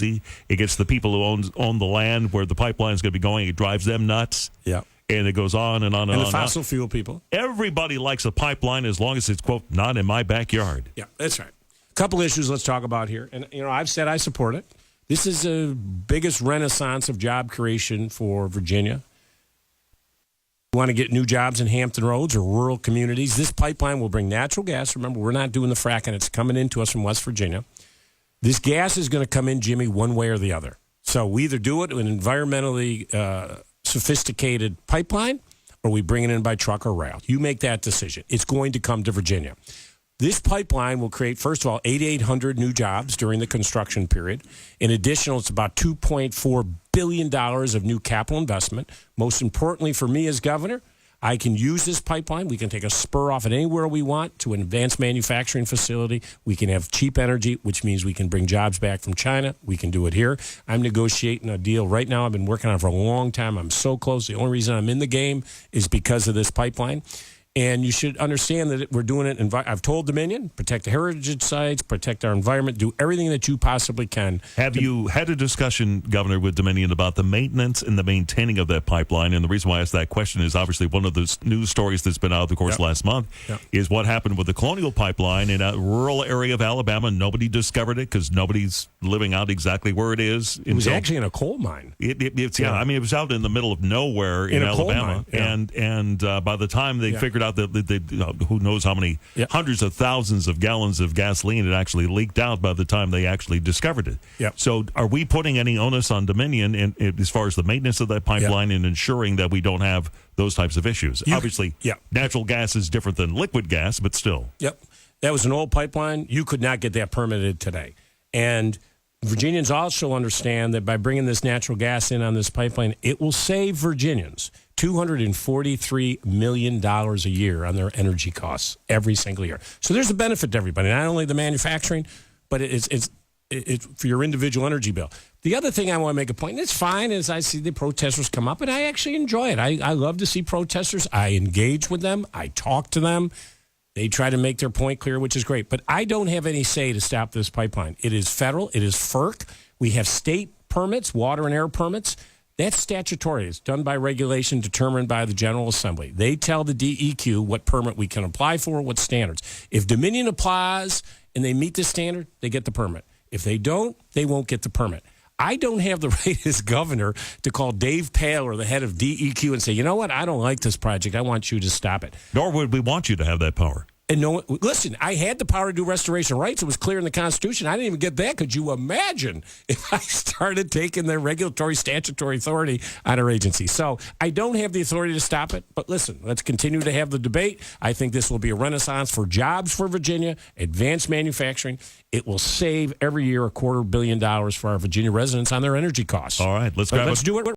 It gets the people who own the land where the pipeline is going to be going. It drives them nuts. Yeah. And it goes on and on and on. And the fossil fuel people. Everybody likes a pipeline as long as it's, quote, not in my backyard. Yeah, that's right. A couple issues let's talk about here. And, I've said I support it. This is the biggest renaissance of job creation for Virginia. You want to get new jobs in Hampton Roads or rural communities, this pipeline will bring natural gas. Remember, we're not doing the fracking. It's coming into us from West Virginia. This gas is going to come in, Jimmy, one way or the other. So we either do it with an environmentally sophisticated pipeline or we bring it in by truck or rail. You make that decision. It's going to come to Virginia. This pipeline will create, first of all, 8,800 new jobs during the construction period. In addition, it's about $2.4 billion of new capital investment. Most importantly for me as governor, I can use this pipeline. We can take a spur off it anywhere we want to an advanced manufacturing facility. We can have cheap energy, which means we can bring jobs back from China. We can do it here. I'm negotiating a deal right now. I've been working on it for a long time. I'm so close. The only reason I'm in the game is because of this pipeline. And you should understand that we're doing it. I've told Dominion, protect the heritage sites, protect our environment, do everything that you possibly can. Have you had a discussion, Governor, with Dominion about the maintenance and the maintaining of that pipeline? And the reason why I asked that question is obviously one of the news stories that's been out, of course, last month is what happened with the Colonial Pipeline in a rural area of Alabama. Nobody discovered it because nobody's living out exactly where it is. It was actually in a coal mine. I mean, it was out in the middle of nowhere in Alabama. And by the time they figured out that who knows how many hundreds of thousands of gallons of gasoline had actually leaked out by the time they actually discovered it. Yep. So are we putting any onus on Dominion as far as the maintenance of that pipeline and ensuring that we don't have those types of issues? Obviously, natural gas is different than liquid gas, but still. Yep. That was an old pipeline. You could not get that permitted today. And Virginians also understand that by bringing this natural gas in on this pipeline, it will save Virginians $243 million a year on their energy costs every single year. So there's a benefit to everybody, not only the manufacturing, but it's for your individual energy bill. The other thing I want to make a point, and it's fine as I see the protesters come up, and I actually enjoy it. I love to see protesters. I engage with them. I talk to them. They try to make their point clear, which is great. But I don't have any say to stop this pipeline. It is federal. It is FERC. We have state permits, water and air permits. That's statutory. It's done by regulation determined by the General Assembly. They tell the DEQ what permit we can apply for, what standards. If Dominion applies and they meet the standard, they get the permit. If they don't, they won't get the permit. I don't have the right as governor to call Dave Paler, the head of DEQ, and say, you know what, I don't like this project. I want you to stop it. Nor would we want you to have that power. And no, listen, I had the power to do restoration rights. It was clear in the Constitution. I didn't even get that. Could you imagine if I started taking their regulatory statutory authority on our agency? So I don't have the authority to stop it. But listen, let's continue to have the debate. I think this will be a renaissance for jobs for Virginia, advanced manufacturing. It will save every year $250 million for our Virginia residents on their energy costs. All right, let's do it.